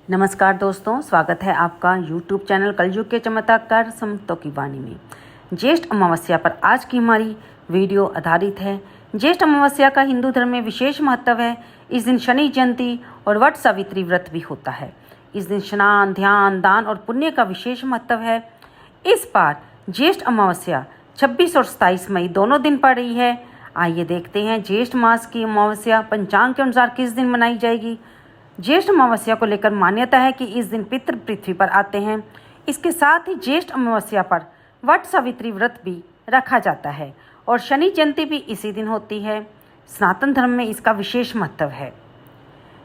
नमस्कार दोस्तों, स्वागत है आपका YouTube चैनल कलयुग के चमत्कार संतों की वाणी में। ज्येष्ठ अमावस्या पर आज की हमारी वीडियो आधारित है। ज्येष्ठ अमावस्या का हिंदू धर्म में विशेष महत्व है। इस दिन शनि जयंती और वट सावित्री व्रत भी होता है। इस दिन स्नान, ध्यान, दान और पुण्य का विशेष महत्व है। इस बार ज्येष्ठ अमावस्या 26 और 27 मई दोनों दिन पड़ रही है। आइए देखते हैं ज्येष्ठ मास की अमावस्या पंचांग के अनुसार किस दिन मनाई जाएगी। ज्येष्ठ अमावस्या को लेकर मान्यता है कि इस दिन पितृ पृथ्वी पर आते हैं। इसके साथ ही ज्येष्ठ अमावस्या पर वट सावित्री व्रत भी रखा जाता है और शनि जयंती भी इसी दिन होती है। सनातन धर्म में इसका विशेष महत्व है।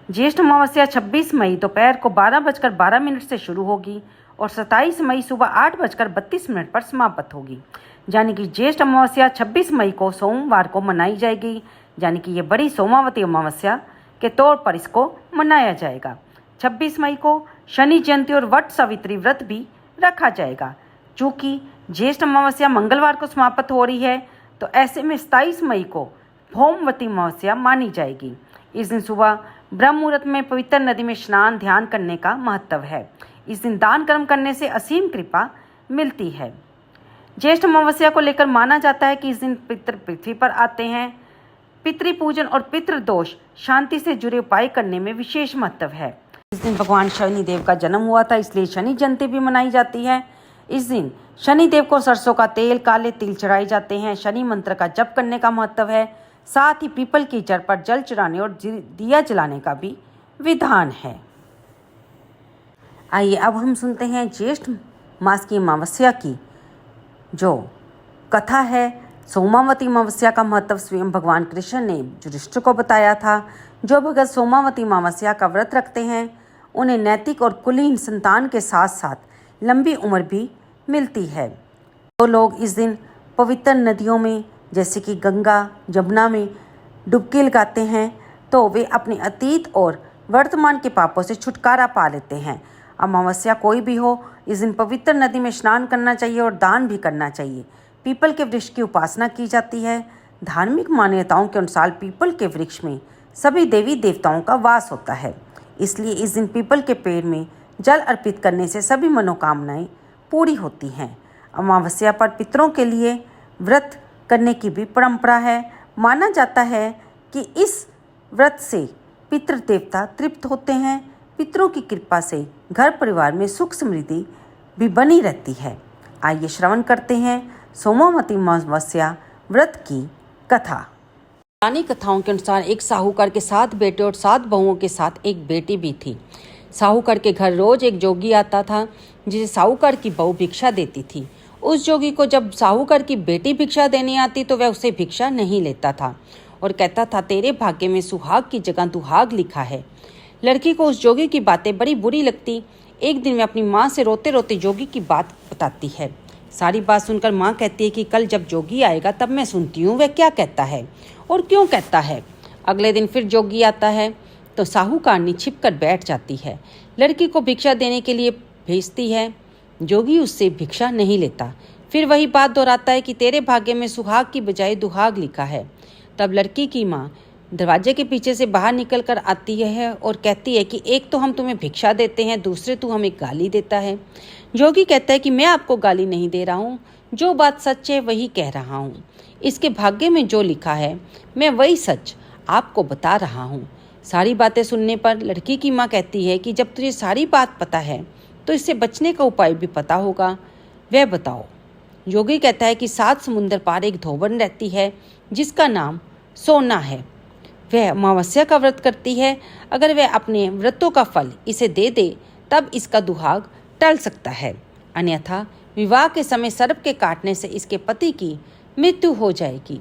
ज्येष्ठ अमावस्या 26 मई दोपहर को 12:12 से शुरू होगी और 27 मई सुबह 8:32 पर समाप्त होगी। यानी कि ज्येष्ठ अमावस्या 26 मई को सोमवार को मनाई जाएगी। यानी कि ये बड़ी सोमावती अमावस्या के तौर पर इसको मनाया जाएगा। 26 मई को शनि जयंती और वट सावित्री व्रत भी रखा जाएगा। चूँकि ज्येष्ठ अमावस्या मंगलवार को समाप्त हो रही है, तो ऐसे में 27 मई को भौमवती अमावस्या मानी जाएगी। इस दिन सुबह ब्रह्म मुहूर्त में पवित्र नदी में स्नान, ध्यान करने का महत्व है। इस दिन दान कर्म करने से असीम कृपा मिलती है। ज्येष्ठ अमावस्या को लेकर माना जाता है कि इस दिन पितृ पृथ्वी पर आते हैं। पितृ पूजन और पितृ दोष शांति से जुड़े उपाय करने में विशेष महत्व है। इस दिन भगवान शनि देव का जन्म हुआ था, इसलिए शनि जयंती भी मनाई जाती है। इस दिन शनि देव को सरसों का तेल, काले तिल चढ़ाए जाते हैं। शनि मंत्र का जप करने का महत्व है। साथ ही पीपल की जड़ पर जल चढ़ाने और दिया जलाने का भी विधान है। आइए अब हम सुनते हैं ज्येष्ठ मास की अमावस्या की जो कथा है। सोमावती अमावस्या का महत्व स्वयं भगवान कृष्ण ने युधिष्ठिर को बताया था। जो भगत सोमावती अमावस्या का व्रत रखते हैं उन्हें नैतिक और कुलीन संतान के साथ साथ लंबी उम्र भी मिलती है। तो लोग इस दिन पवित्र नदियों में जैसे कि गंगा, जमुना में डुबकी लगाते हैं तो वे अपने अतीत और वर्तमान के पापों से छुटकारा पा लेते हैं। अमावस्या कोई भी हो, इस दिन पवित्र नदी में स्नान करना चाहिए और दान भी करना चाहिए। पीपल के वृक्ष की उपासना की जाती है। धार्मिक मान्यताओं के अनुसार पीपल के वृक्ष में सभी देवी देवताओं का वास होता है, इसलिए इस दिन पीपल के पेड़ में जल अर्पित करने से सभी मनोकामनाएं पूरी होती हैं। अमावस्या पर पितरों के लिए व्रत करने की भी परंपरा है। माना जाता है कि इस व्रत से पितृ देवता तृप्त होते हैं। पितरों की कृपा से घर परिवार में सुख समृद्धि भी बनी रहती है। आइए श्रवण करते हैं सोमावती अमावस्या व्रत की कथा। पुरानी कथाओं के अनुसार एक साहूकार के 7 बेटे और 7 बहुओं के साथ एक बेटी भी थी। साहूकार के घर रोज एक जोगी आता था जिसे साहूकार की बहू भिक्षा देती थी। उस जोगी को जब साहूकार की बेटी भिक्षा देने आती तो वह उसे भिक्षा नहीं लेता था और कहता था, तेरे भाग्य में सुहाग की जगह दुहाग लिखा है। लड़की को उस जोगी की बातें बड़ी बुरी लगती। एक दिन वह अपनी माँ से रोते रोते जोगी की बात बताती है। सारी बात सुनकर माँ कहती है कि कल जब जोगी आएगा तब मैं सुनती हूँ वह क्या कहता है और क्यों कहता है। अगले दिन फिर जोगी आता है तो साहूकारनी छिप कर बैठ जाती है। लड़की को भिक्षा देने के लिए भेजती है। जोगी उससे भिक्षा नहीं लेता। फिर वही बात दोहराता है कि तेरे भाग्य में सुहाग की बजाय दुहाग लिखा है। तब लड़की की माँ दरवाजे के पीछे से बाहर निकल कर आती है और कहती है कि एक तो हम तुम्हें भिक्षा देते हैं, दूसरे तू हमें गाली देता है। जोगी कहता है कि मैं आपको गाली नहीं दे रहा हूँ, जो बात सच है वही कह रहा हूँ। इसके भाग्य में जो लिखा है मैं वही सच आपको बता रहा हूँ। सारी बातें सुनने पर लड़की की माँ कहती है कि जब तुझे सारी बात पता है तो इससे बचने का उपाय भी पता होगा, वह बताओ। जोगी कहता है कि 7 समुंदर पार एक धोबन रहती है जिसका नाम सोना है। वह अमावस्या का व्रत करती है। अगर वह अपने व्रतों का फल इसे दे दे तब इसका दुहाग टल सकता है, अन्यथा विवाह के समय सर्प के काटने से इसके पति की मृत्यु हो जाएगी।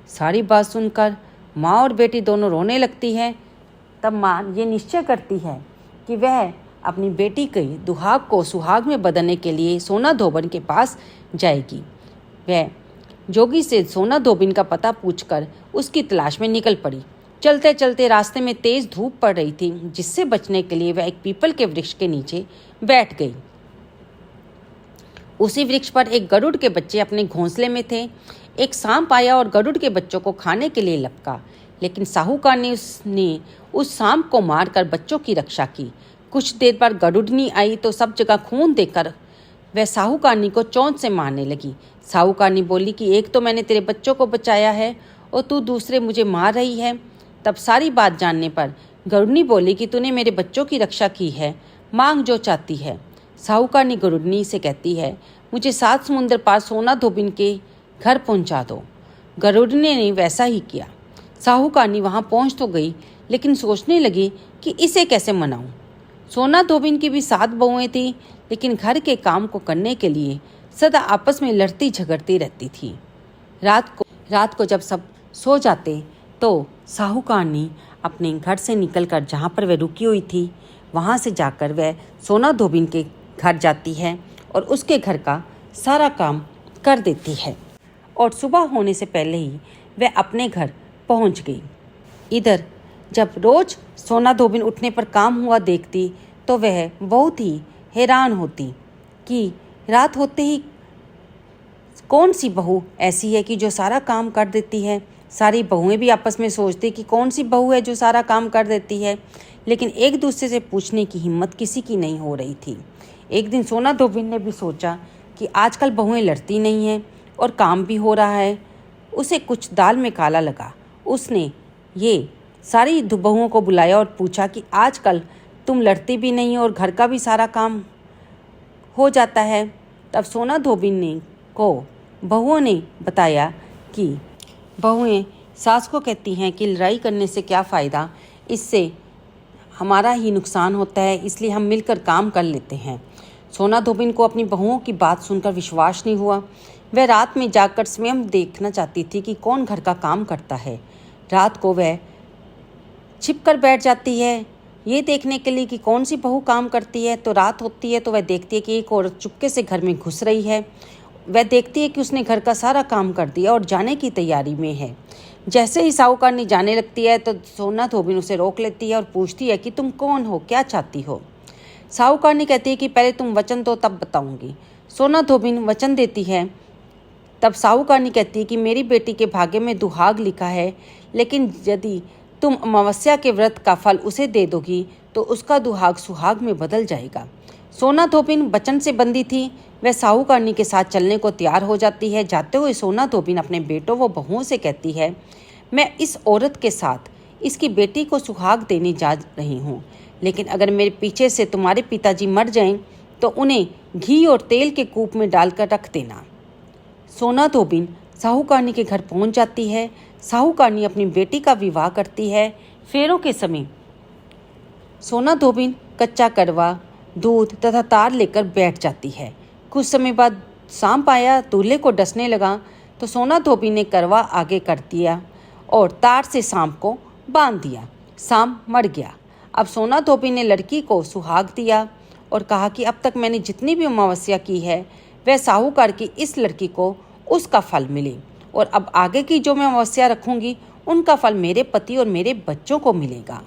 सारी बात सुनकर माँ और बेटी दोनों रोने लगती है। तब माँ ये निश्चय करती है कि वह अपनी बेटी के दुहाग को सुहाग में बदलने के लिए सोना धोबन के पास जाएगी। वह जोगी से सोना धोबिन का पता पूछकर उसकी तलाश में निकल पड़ी। चलते चलते रास्ते में तेज धूप पड़ रही थी, जिससे बचने के लिए वह एक पीपल के वृक्ष के नीचे बैठ गई। उसी वृक्ष पर एक गरुड़ के बच्चे अपने घोंसले में थे। एक सांप आया और गरुड़ के बच्चों को खाने के लिए लपका, लेकिन साहूकार ने उस सांप को मारकर बच्चों की रक्षा की। कुछ देर बाद गरुड़नी आई तो सब जगह खून देखकर वह साहूकारनी को चोंच से मारने लगी। साहूकारनी बोली कि एक तो मैंने तेरे बच्चों को बचाया है और तू दूसरे मुझे मार रही है। तब सारी बात जानने पर गरुड़नी बोली कि तूने मेरे बच्चों की रक्षा की है, मांग जो चाहती है। साहूकारनी गरुड़नी से कहती है, मुझे 7 समुंदर पार सोना धोबिन के घर पहुंचा दो। गरुड़नी ने वैसा ही किया। साहूकारनी वहां पहुंच तो गई, लेकिन सोचने लगी कि इसे कैसे मनाऊं। सोना धोबिन की भी 7 बहुएं थी, लेकिन घर के काम को करने के लिए सदा आपस में लड़ती झगड़ती रहती थी। रात को जब सब सो जाते तो साहूकारनी अपने घर से निकलकर जहाँ पर वह रुकी हुई थी वहाँ से जाकर वह सोना धोबिन के घर जाती है और उसके घर का सारा काम कर देती है और सुबह होने से पहले ही वह अपने घर पहुँच गई। इधर जब रोज सोना धोबिन उठने पर काम हुआ देखती तो वह बहुत ही हैरान होती कि रात होते ही कौन सी बहू ऐसी है कि जो सारा काम कर देती है। सारी बहुएं भी आपस में सोचती कि कौन सी बहू है जो सारा काम कर देती है, लेकिन एक दूसरे से पूछने की हिम्मत किसी की नहीं हो रही थी। एक दिन सोना धोबिन ने भी सोचा कि आजकल बहुएं लड़ती नहीं हैं और काम भी हो रहा है। उसे कुछ दाल में काला लगा। उसने ये सारी बहुओं को बुलाया और पूछा कि आजकल तुम लड़ती भी नहीं हो और घर का भी सारा काम हो जाता है। तब सोना धोबिन को बहुओं ने बताया कि बहुएं सास को कहती हैं कि लड़ाई करने से क्या फ़ायदा, इससे हमारा ही नुकसान होता है, इसलिए हम मिलकर काम कर लेते हैं। सोना धोबिन को अपनी बहुओं की बात सुनकर विश्वास नहीं हुआ। वह रात में जाकर स्वयं देखना चाहती थी कि कौन घर का काम करता है। रात को वह छिपकर बैठ जाती है ये देखने के लिए कि कौन सी बहू काम करती है। तो रात होती है तो वह देखती है कि एक औरत चुपके से घर में घुस रही है। वह देखती है कि उसने घर का सारा काम कर दिया और जाने की तैयारी में है। जैसे ही साहूकारनी जाने लगती है तो सोना धोबिन उसे रोक लेती है और पूछती है कि तुम कौन हो, क्या चाहती हो। साहूकारनी कहती है कि पहले तुम वचन दो तब बताऊंगी। सोना धोबिन वचन देती है। तब साहूकारनी कहती है कि मेरी बेटी के भाग्य में दुहाग लिखा है, लेकिन यदि तुम अमावस्या के व्रत का फल उसे दे दोगी तो उसका दुहाग सुहाग में बदल जाएगा। सोना धोबिन वचन से बंधी थी। वह साहूकारनी के साथ चलने को तैयार हो जाती है। जाते हुए सोना धोबिन अपने बेटों व बहुओं से कहती है, मैं इस औरत के साथ इसकी बेटी को सुहाग देने जा रही हूँ, लेकिन अगर मेरे पीछे से तुम्हारे पिताजी मर जाएं तो उन्हें घी और तेल के कूप में डालकर रख देना। सोना धोबिन साहूकारनी के घर पहुंच जाती है। साहूकारनी अपनी बेटी का विवाह करती है। फेरों के समय सोना धोबिन कच्चा करवा, दूध तथा तार लेकर बैठ जाती है। कुछ समय बाद सांप आया, दूल्हे को डसने लगा तो सोना धोबिन ने करवा आगे कर दिया और तार से सांप को बांध दिया। सांप मर गया। अब सोना धोबिन ने लड़की को सुहाग दिया और कहा कि अब तक मैंने जितनी भी अमावस्या की है वह साहूकार की इस लड़की को उसका फल मिले, और अब आगे की जो मैं अमावस्या रखूंगी उनका फल मेरे पति और मेरे बच्चों को मिलेगा।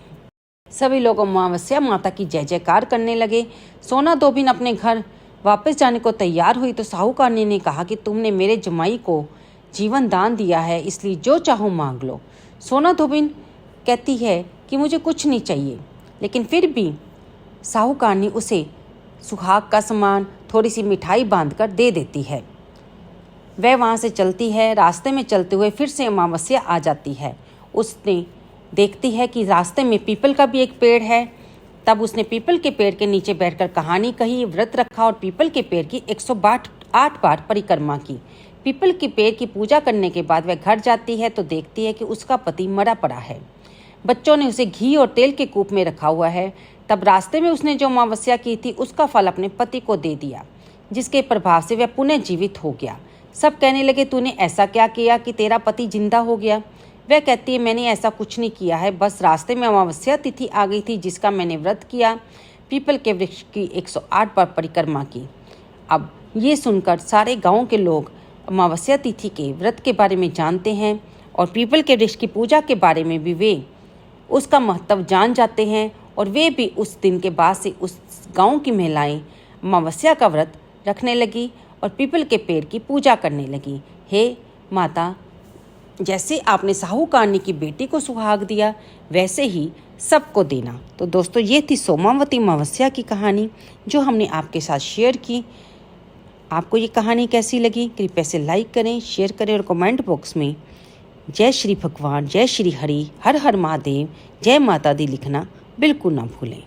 सभी लोग अमावस्या माता की जय जयकार करने लगे। सोना धोबिन अपने घर वापस जाने को तैयार हुई तो साहूकारनी ने कहा कि तुमने मेरे जमाई को जीवन दान दिया है, इसलिए जो चाहो मांग लो। सोना धोबिन कहती है कि मुझे कुछ नहीं चाहिए, लेकिन फिर भी साहूकारनी उसे सुहाग का सामान, थोड़ी सी मिठाई बांधकर दे देती है। वह वहाँ से चलती है। रास्ते में चलते हुए फिर से अमावस्या आ जाती है। उसने देखती है कि रास्ते में पीपल का भी एक पेड़ है। तब उसने पीपल के पेड़ के नीचे बैठकर कहानी कही, व्रत रखा और पीपल के पेड़ की 108 बार परिक्रमा की। पीपल के पेड़ की पूजा करने के बाद वह घर जाती है तो देखती है कि उसका पति मरा पड़ा है। बच्चों ने उसे घी और तेल के कूप में रखा हुआ है। तब रास्ते में उसने जो अमावस्या की थी उसका फल अपने पति को दे दिया, जिसके प्रभाव से वह पुनः जीवित हो गया। सब कहने लगे, तूने ऐसा क्या किया कि तेरा पति जिंदा हो गया। वह कहती है, मैंने ऐसा कुछ नहीं किया है, बस रास्ते में अमावस्या तिथि आ गई थी जिसका मैंने व्रत किया, पीपल के वृक्ष की 108 बार परिक्रमा की। अब ये सुनकर सारे गांव के लोग अमावस्या तिथि के व्रत के बारे में जानते हैं और पीपल के वृक्ष की पूजा के बारे में भी वे उसका महत्व जान जाते हैं, और वे भी उस दिन के बाद से उस गांव की महिलाएं अमावस्या का व्रत रखने लगी और पीपल के पेड़ की पूजा करने लगी। हे माता, जैसे आपने साहूकारनी की बेटी को सुहाग दिया वैसे ही सबको देना। तो दोस्तों ये थी सोमावती अमावस्या की कहानी जो हमने आपके साथ शेयर की। आपको ये कहानी कैसी लगी कृपया से लाइक करें, शेयर करें और कमेंट बॉक्स में जय श्री भगवान, जय श्री हरि, हर हर महादेव, जय माता दी लिखना बिल्कुल ना भूलें।